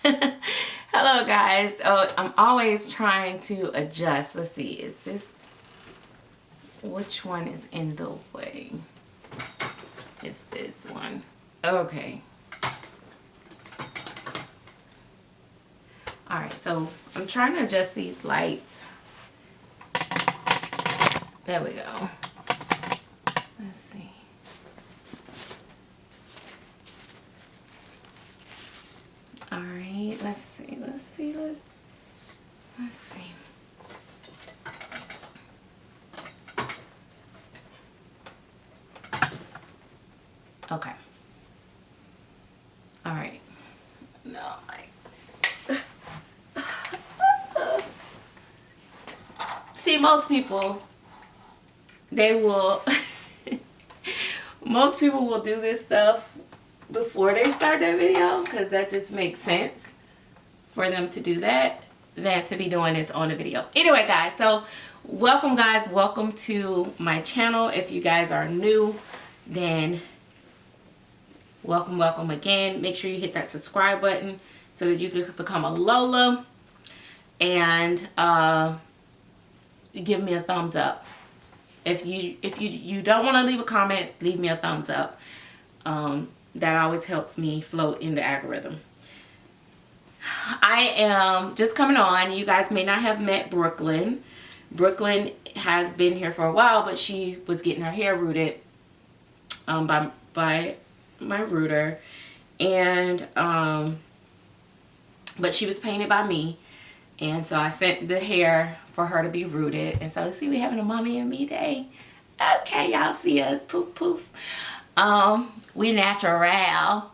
Hello guys. Oh, I'm always trying to adjust. Let's see, is this, which one is in the way? It's this one. Okay. Alright, so I'm trying to adjust these lights. There we go. Let's see. Alright, let's see. Okay. Alright. No, see, most people, they will, most people will do this stuff before they start their video, because that just makes sense for them to do that than to be doing this on the video. Anyway guys, so welcome guys, welcome to my channel. If you guys are new, then welcome again. Make sure you hit that subscribe button so that you can become a Lola, and give me a thumbs up. If you don't want to leave a comment, leave me a thumbs up. That always helps me float in the algorithm. I am just coming on. You guys may not have met Brooklyn. Brooklyn has been here for a while, but she was getting her hair rooted by my rooter, and but she was painted by me, and so I sent the hair for her to be rooted. And so see, we having a mommy and me day. Okay, y'all see us, poof poof. We natural.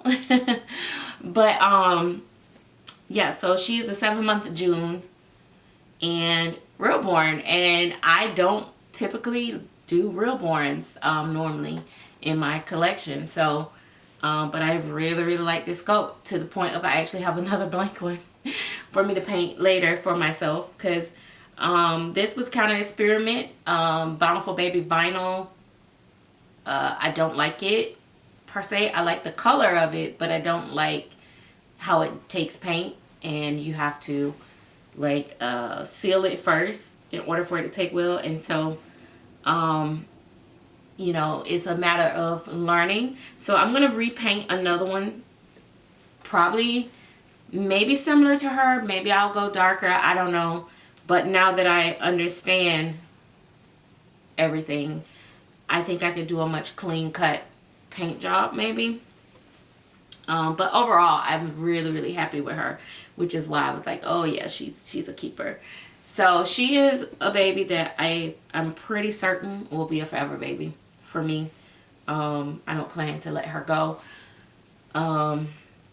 But yeah, so she is a 7-month of June and Realborn, and I don't typically do Realborns normally in my collection. So but I really like this sculpt to the point of I actually have another blank one for me to paint later for myself, because this was kind of an experiment. Bountiful Baby vinyl, I don't like it per se. I like the color of it, but I don't like how it takes paint, and you have to like seal it first in order for it to take well. And so you know, it's a matter of learning. So I'm gonna repaint another one, probably maybe similar to her. Maybe I'll go darker, I don't know. But now that I understand everything, I think I could do a much clean cut paint job maybe. But overall, I'm really happy with her, which is why I was like, oh yeah, she's a keeper. So she is a baby that I'm pretty certain will be a forever baby for me. I don't plan to let her go.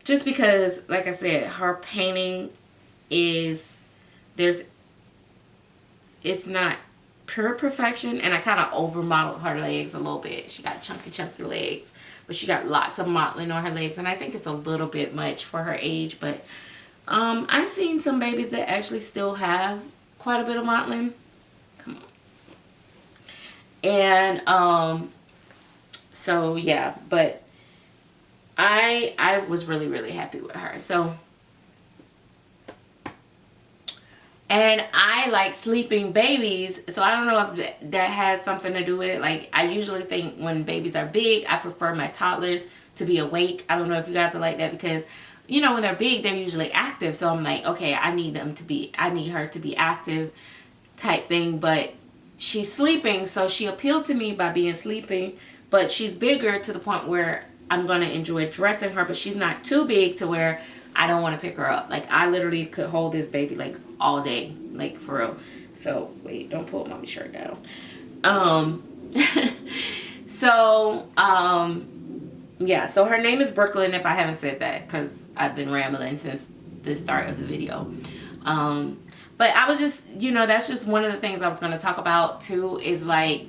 Just because, like I said, her painting is, it's not pure perfection, and I kind of over modeled her legs a little bit. She got chunky legs, but she got lots of modeling on her legs, and I think it's a little bit much for her age. But I've seen some babies that actually still have quite a bit of modeling. Come on. And so yeah, but I was really happy with her. So, and I like sleeping babies, so I don't know if that has something to do with it. Like, I usually think when babies are big, I prefer my toddlers to be awake. I don't know if you guys are like that, because you know, when they're big, they're usually active. So I'm like, okay, I need her to be active type thing. But she's sleeping, so she appealed to me by being sleeping. But she's bigger to the point where I'm going to enjoy dressing her, but she's not too big to where I don't want to pick her up. Like, I literally could hold this baby like all day, like for real. So wait, don't pull mommy's shirt down. So yeah, so her name is Brooklyn, if I haven't said that, because I've been rambling since the start of the video. But I was just, you know, that's just one of the things I was going to talk about too, is like,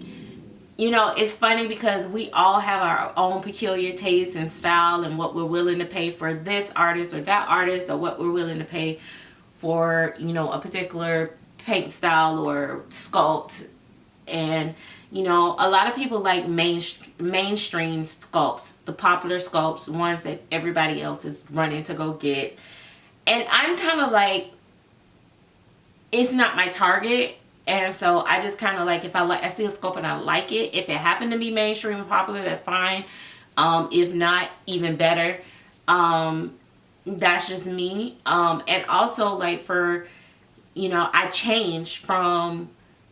you know, it's funny because we all have our own peculiar taste and style, and what we're willing to pay for this artist or that artist, or what we're willing to pay for, you know, a particular paint style or sculpt. And you know, a lot of people like mainstream sculpts, the popular sculpts, ones that everybody else is running to go get. And I'm kind of like, it's not my target. And so I just kind of like, if I see a sculpt and I like it, if it happened to be mainstream and popular, that's fine. If not, even better. That's just me. And also, like, for, I changed from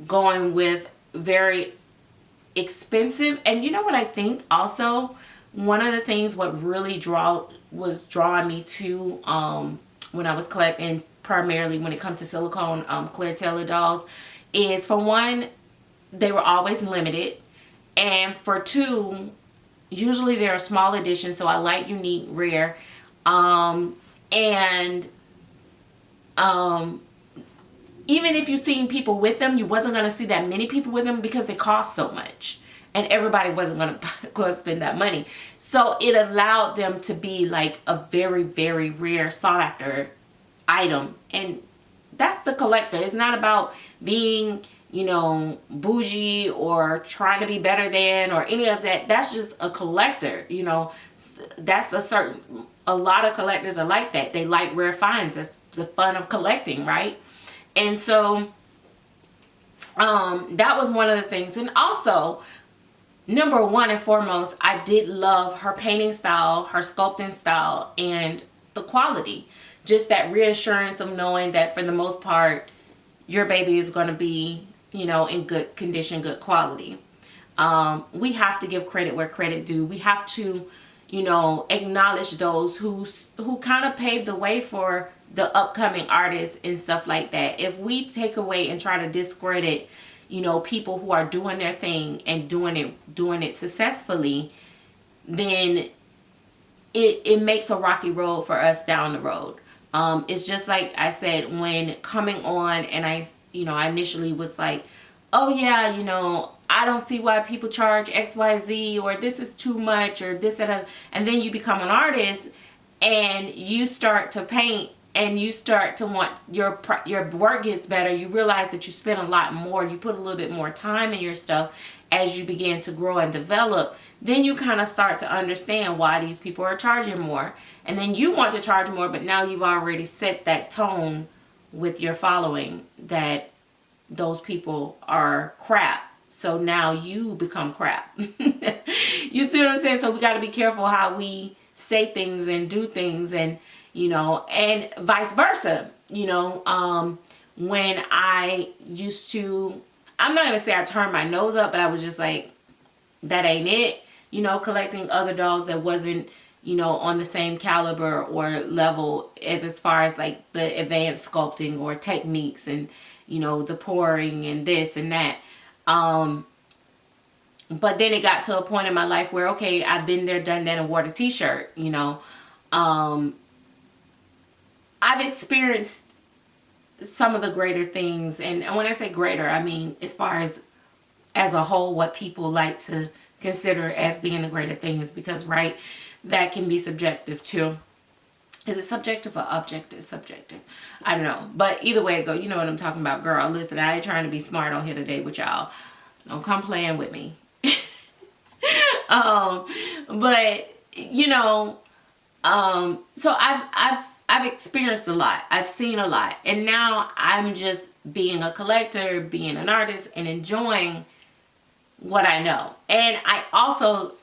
going with very expensive. And you know what I think also? One of the things what really was drawing me to when I was collecting, primarily when it comes to silicone clear tailor dolls, is, for one, they were always limited, and for two, usually they're a small edition, so I like unique, rare, and even if you've seen people with them, you wasn't going to see that many people with them because they cost so much, and everybody wasn't going to spend that money. So it allowed them to be like a very, very rare, sought after item. And that's the collector. It's not about being, bougie or trying to be better than or any of that. That's just a collector. That's a lot of collectors are like that. They like rare finds. That's the fun of collecting, right? And so that was one of the things. And also, number one and foremost, I did love her painting style, her sculpting style, and the quality. Just that reassurance of knowing that for the most part, your baby is going to be, in good condition, good quality. We have to give credit where credit due. We have to, acknowledge those who kind of paved the way for the upcoming artists and stuff like that. If we take away and try to discredit, people who are doing their thing and doing it successfully, then it makes a rocky road for us down the road. It's just like I said, when coming on, and I initially was like, oh yeah, I don't see why people charge XYZ, or this is too much, or this and then you become an artist and you start to paint and you start to want your work gets better. You realize that you spend a lot more, you put a little bit more time in your stuff as you begin to grow and develop. Then you kind of start to understand why these people are charging more. And then you want to charge more, but now you've already set that tone with your following that those people are crap. So now you become crap. You see what I'm saying? So we got to be careful how we say things and do things, and and vice versa. When I used to, I'm not going to say I turned my nose up, but I was just like, that ain't it. Collecting other dolls that wasn't, on the same caliber or level as far as like the advanced sculpting or techniques and, the pouring and this and that. But then it got to a point in my life where, okay, I've been there, done that, and wore the t-shirt, I've experienced some of the greater things. And when I say greater, I mean, as far as a whole, what people like to consider as being the greater things, because, right, that can be subjective too. Is it subjective or objective? Subjective. I don't know. But either way it go, you know what I'm talking about, girl. Listen, I ain't trying to be smart on here today with y'all. Don't come playing with me. But so I've experienced a lot. I've seen a lot. And now I'm just being a collector, being an artist, and enjoying what I know. And I also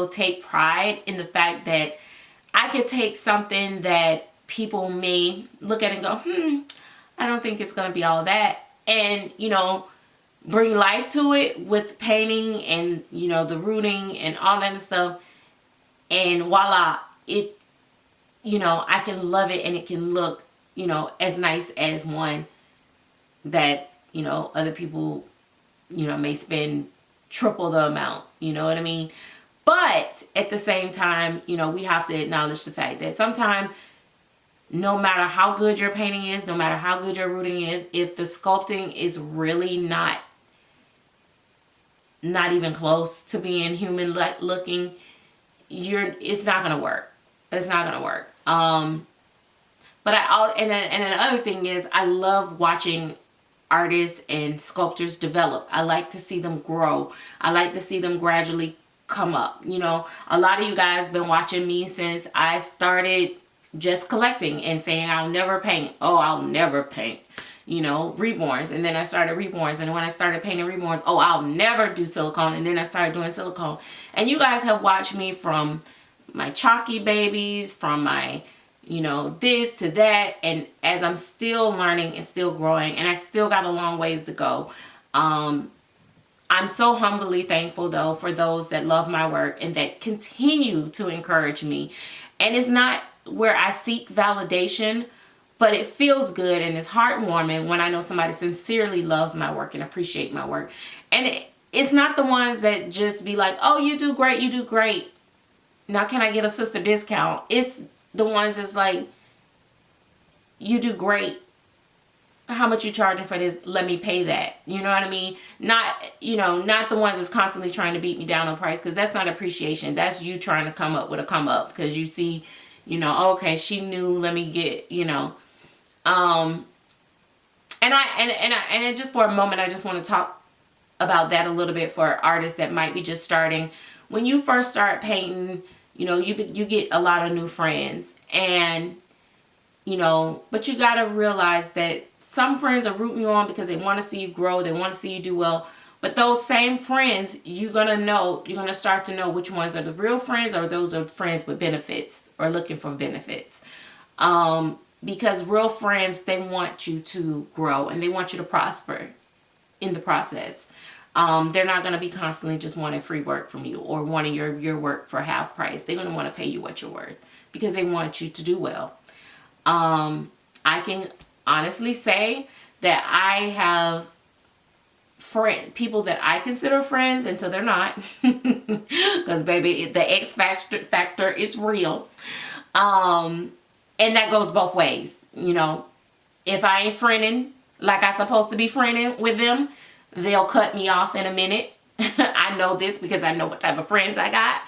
take pride in the fact that I could take something that people may look at and go, I don't think it's going to be all that. And, bring life to it with painting and, the rooting and all that stuff. And voila, it, I can love it, and it can look, as nice as one that, other people, may spend triple the amount, you know what I mean? But at the same time, we have to acknowledge the fact that sometimes, no matter how good your painting is, no matter how good your rooting is, if the sculpting is really not even close to being human looking, it's not gonna work. It's not gonna work. But and another thing is, I love watching artists and sculptors develop. I like to see them grow. I like to see them gradually come up. A lot of you guys been watching me since I started just collecting and saying, I'll never paint. Oh, I'll never paint, you know, reborns. And then I started reborns. And when I started painting reborns, oh, I'll never do silicone. And then I started doing silicone. And you guys have watched me from my chalky babies, from my, you know, this to that. And as I'm still learning and still growing, and I still got a long ways to go. I'm so humbly thankful, though, for those that love my work and that continue to encourage me. And it's not where I seek validation, but it feels good and it's heartwarming when I know somebody sincerely loves my work and appreciate my work. And it's not the ones that just be like, oh, you do great, you do great. Now can I get a sister discount? It's the ones that's like, you do great. How much you charging for this? Let me pay that. You know what I mean? Not, you know, not the ones that's constantly trying to beat me down on price, because that's not appreciation. That's you trying to come up with a come up because you see, you know, okay, she knew, let me get, you know. And just for a moment, I just want to talk about that a little bit for artists that might be just starting. When you first start painting, you know, you get a lot of new friends, and, you know, but you got to realize that some friends are rooting you on because they want to see you grow. They want to see you do well. But those same friends, you're going to start to know which ones are the real friends or those are friends with benefits or looking for benefits. Because real friends, they want you to grow and they want you to prosper in the process. They're not going to be constantly just wanting free work from you or wanting your work for half price. They're going to want to pay you what you're worth because they want you to do well. I can honestly say that I have people that I consider friends until they're not, because baby, the X factor is real. And that goes both ways. You know, if I ain't friending like I'm supposed to be friending with them, they'll cut me off in a minute. I know this because I know what type of friends I got,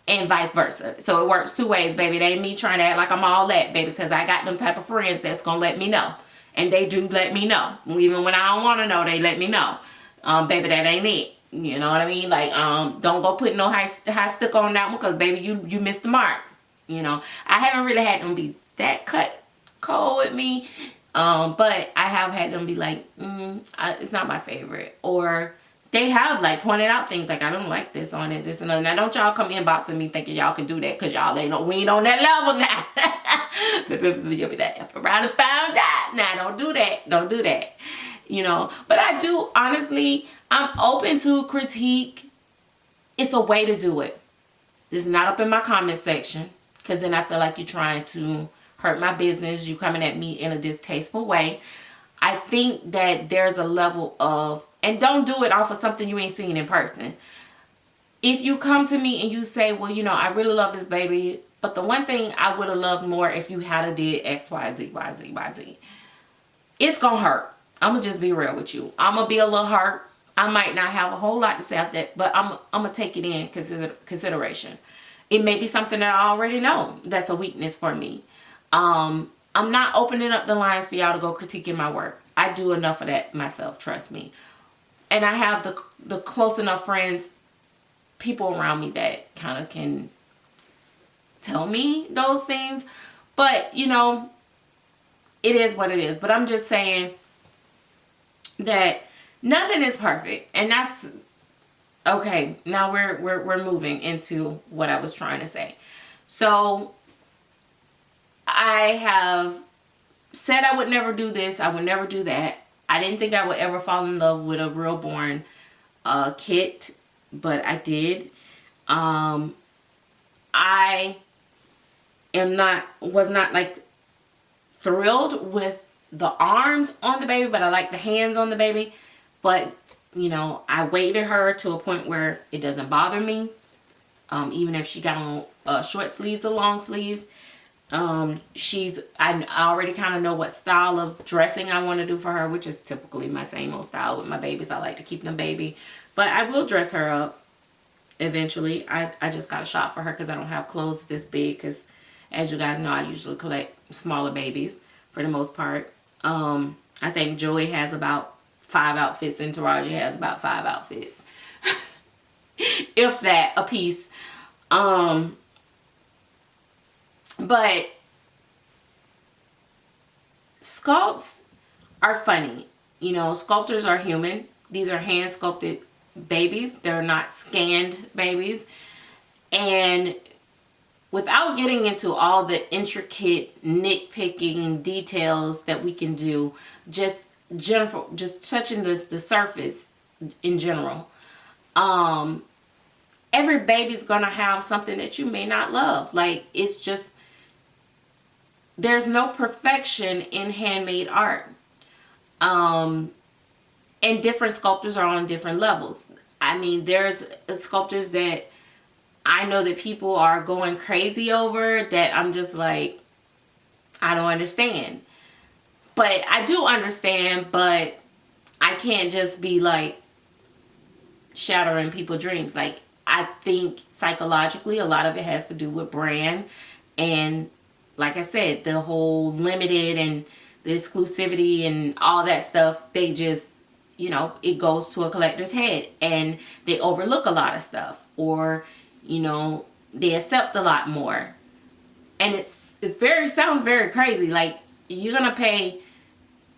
and vice versa. So it works two ways, baby. It ain't me trying to act like I'm all that, baby, because I got them type of friends that's gonna let me know. And they do let me know. Even when I don't want to know, they let me know. Baby, that ain't it. You know what I mean? Like, don't go put no high stick on that one, because baby, you missed the mark. You know, I haven't really had them be that cold with me. But I have had them be like, it's not my favorite. Or they have like pointed out things like, I don't like this on it, this and that. Now don't y'all come inboxing me thinking y'all can do that, because y'all ain't we ain't on that level now. You'll be that F around and found out. Now don't do that. Don't do that. You know, but I do, honestly, I'm open to critique. It's a way to do it. This is not up in my comment section, because then I feel like you're trying to hurt my business. You coming at me in a distasteful way. I think that there's a level of, and don't do it off of something you ain't seen in person. If you come to me and you say, well, you know, I really love this baby, but the one thing I would have loved more if you had a did X, Y, Z, Y, Z, Y, Z. It's gonna hurt. I'm gonna just be real with you. I'm gonna be a little hurt. I might not have a whole lot to say about that, but I'm gonna take it in consideration. It may be something that I already know that's a weakness for me. I'm not opening up the lines for y'all to go critiquing my work. I do enough of that myself, trust me. And I have the close enough friends, people around me that kind of can tell me those things. But, you know, it is what it is. But I'm just saying that nothing is perfect. And that's okay. Now we're moving into what I was trying to say. So I have said I would never do this. I would never do that. I didn't think I would ever fall in love with a Realborn kit, but I did. I was not like thrilled with the arms on the baby, but I like the hands on the baby. But, you know, I weighted her to a point where it doesn't bother me. Even if she got on short sleeves or long sleeves. I already kind of know what style of dressing I want to do for her, which is typically my same old style with my babies. I like to keep them baby, but I will dress her up eventually. I just got a shop for her because I don't have clothes this big, because as you guys know, I usually collect smaller babies for the most part. I think Joey has about 5 outfits and Taraji has about 5 outfits. If that, a piece. But sculpts are funny. You know, sculptors are human. These are hand sculpted babies. They're not scanned babies. And without getting into all the intricate nitpicking details that we can do, just touching the surface in general, every baby's gonna have something that you may not love. Like, it's just, there's no perfection in handmade art. And different sculptors are on different levels. I mean, there's sculptors that I know that people are going crazy over, that I'm just like, I don't understand. But I do understand, but I can't just be like shattering people's dreams. Like, I think psychologically a lot of it has to do with brand, and like I said, the whole limited and the exclusivity and all that stuff. They just, you know, it goes to a collector's head and they overlook a lot of stuff, or, you know, they accept a lot more. And sounds very crazy. Like, you're gonna pay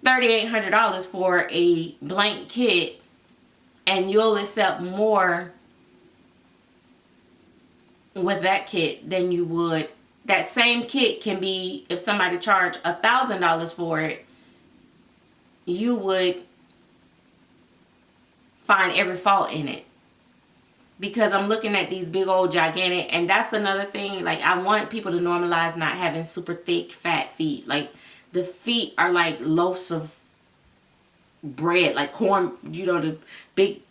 $3,800 for a blank kit and you'll accept more with that kit than you would. That same kit can be, if somebody charged $1,000 for it, you would find every fault in it. Because I'm looking at these big old gigantic, and that's another thing. Like, I want people to normalize not having super thick, fat feet. Like, the feet are like loaves of bread, like corn, you know, the big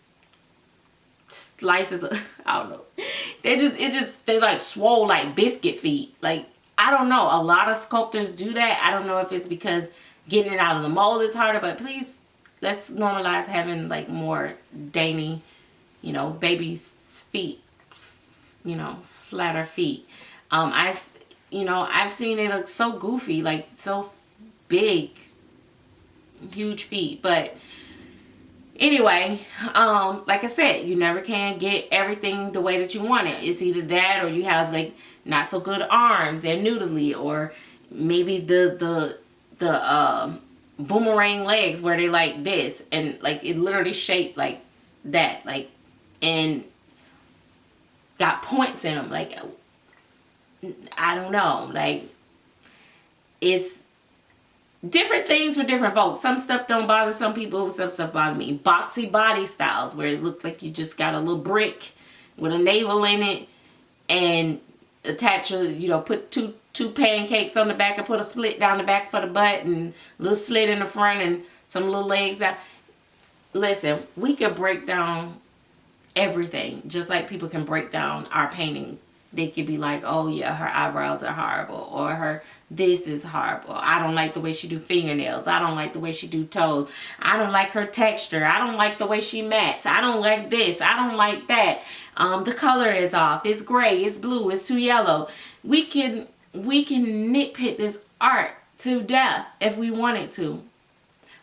slices of, I don't know. They like swole like biscuit feet. Like, I don't know. A lot of sculptors do that. I don't know if it's because getting it out of the mold is harder, but please, let's normalize having like more dainty, you know, baby feet, you know, flatter feet. I've seen it look so goofy, like so big, huge feet. But anyway, like I said, you never can get everything the way that you want it. It's either that, or you have like not so good arms, they're noodly, or maybe the boomerang legs where they like this, and like it literally shaped like that, like, and got points in them. Like, I don't know, like, it's different things for different folks. Some stuff don't bother some people, some stuff bother me. Boxy body styles where it looks like you just got a little brick with a navel in it and attach a, you know, put two pancakes on the back and put a split down the back for the butt and a little slit in the front and some little legs out. Listen, we can break down everything, just like people can break down our painting. They could be like, oh yeah, her eyebrows are horrible, or her this is horrible. I don't like the way she do fingernails. I don't like the way she do toes. I don't like her texture. I don't like the way she mats. I don't like this. I don't like that. The color is off. It's gray. It's blue. It's too yellow. We can nitpick this art to death if we wanted to.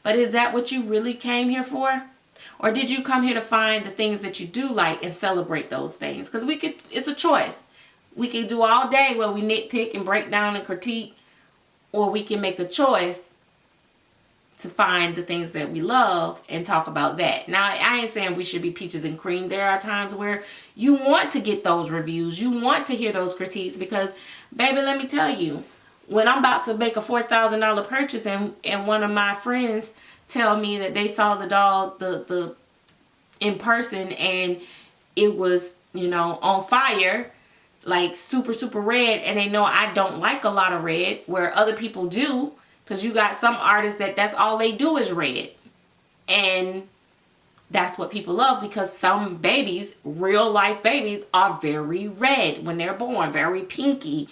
But is that what you really came here for? Or did you come here to find the things that you do like and celebrate those things? Because it's a choice. We can do all day where we nitpick and break down and critique, or we can make a choice to find the things that we love and talk about that. Now, I ain't saying we should be peaches and cream. There are times where you want to get those reviews. You want to hear those critiques because, baby, let me tell you, when I'm about to make a $4,000 purchase and one of my friends tell me that they saw the doll the in person and it was, you know, on fire, like super red, and they know I don't like a lot of red where other people do, because you got some artists that's all they do is red, and that's what people love, because some babies, real life babies, are very red when they're born, very pinky,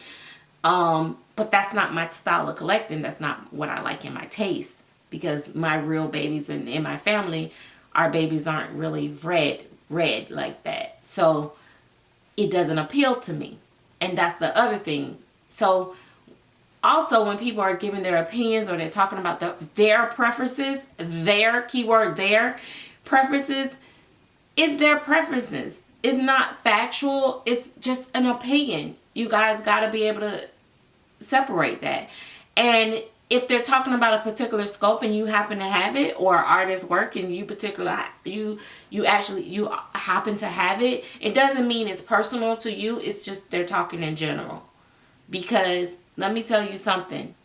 but that's not my style of collecting. That's not what I like in my taste, because my real babies in my family, our babies aren't really red like that. So it doesn't appeal to me. And that's the other thing. So also, when people are giving their opinions or they're talking about their preferences, their keyword, their preferences, it's their preferences. It's not factual. It's just an opinion. You guys got to be able to separate that. And if they're talking about a particular scope and you happen to have it, or artist work and you happen to have it, it doesn't mean it's personal to you. It's just they're talking in general. Because let me tell you something.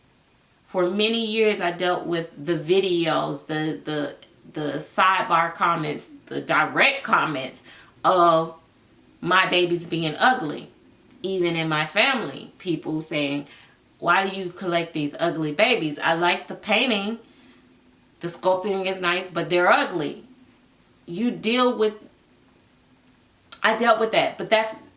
For many years I dealt with the videos, the sidebar comments, the direct comments of my babies being ugly. Even in my family, people saying, why do you collect these ugly babies? I like the painting. The sculpting is nice, but they're ugly. I dealt with that, but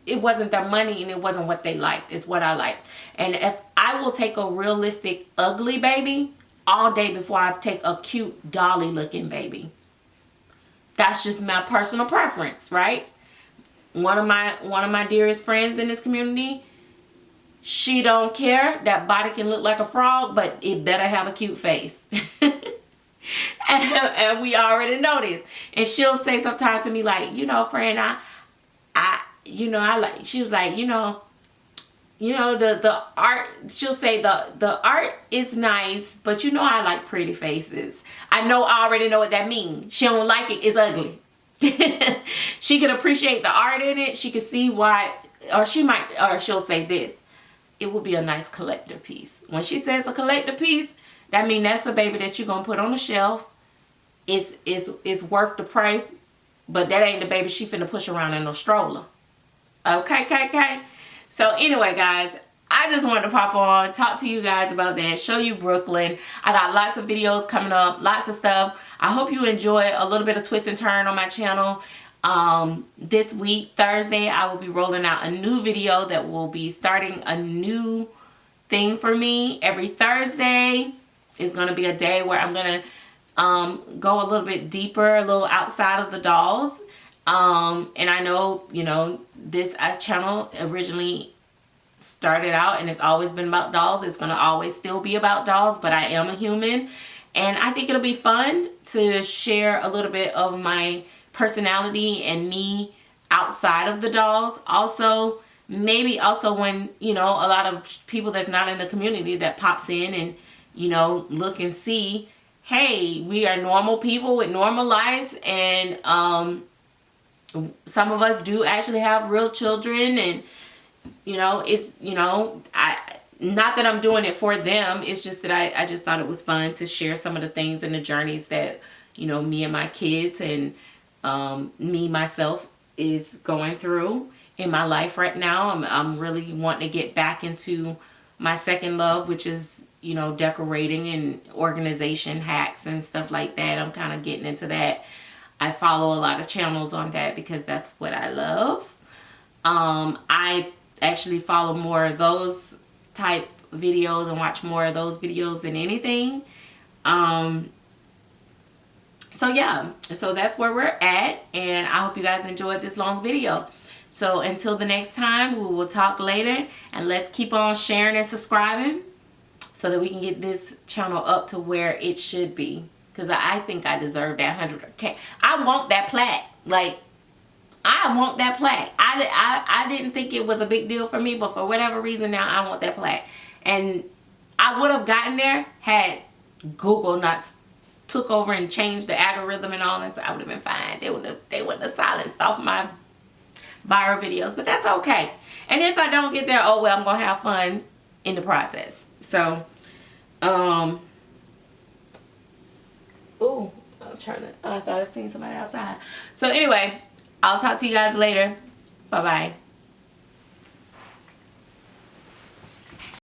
it wasn't their money and it wasn't what they liked. It's what I liked. And if I will take a realistic ugly baby all day before I take a cute dolly looking baby. That's just my personal preference, right? One of my dearest friends in this community, she don't care. That body can look like a frog, but it better have a cute face. and we already know this. And she'll say sometimes to me like, friend, she was like, the art, she'll say the art is nice, but I like pretty faces. I already know what that means. She don't like it, it's ugly. She can appreciate the art in it. She can see why, or she'll say this. It will be a nice collector piece. When she says a collector piece, that means that's a baby that you're going to put on the shelf. It's worth the price, but that ain't the baby she finna push around in no stroller. Okay. So anyway, guys, I just wanted to pop on, talk to you guys about that, show you Brooklyn. I got lots of videos coming up, lots of stuff. I hope you enjoy a little bit of twist and turn on my channel. This week, Thursday, I will be rolling out a new video that will be starting a new thing for me. Every Thursday is going to be a day where I'm going to go a little bit deeper, a little outside of the dolls. And I know, this channel originally started out and it's always been about dolls. It's going to always still be about dolls, but I am a human. And I think it'll be fun to share a little bit of my personality and me outside of the dolls. Also, maybe also when, a lot of people that's not in the community that pops in and, look and see, hey, we are normal people with normal lives, and some of us do actually have real children, and it's not that I'm doing it for them. It's just that I just thought it was fun to share some of the things and the journeys that me and my kids and me myself is going through in my life right now. I'm really wanting to get back into my second love, which is decorating and organization hacks and stuff like that. I'm kind of getting into that. I follow a lot of channels on that because that's what I love. I actually follow more of those type videos and watch more of those videos than anything. So yeah, so that's where we're at, and I hope you guys enjoyed this long video. So until the next time, we will talk later, and let's keep on sharing and subscribing so that we can get this channel up to where it should be, because I think I deserve that 100K. I want that plaque. Like, I want that plaque. I didn't think it was a big deal for me, but for whatever reason now I want that plaque. And I would have gotten there had Google not took over and changed the algorithm and all that, so I would have been fine. They wouldn't have silenced off my viral videos, but that's okay. And if I don't get there, oh well, I'm gonna have fun in the process. So oh, I thought I seen somebody outside. So anyway, I'll talk to you guys later. Bye bye.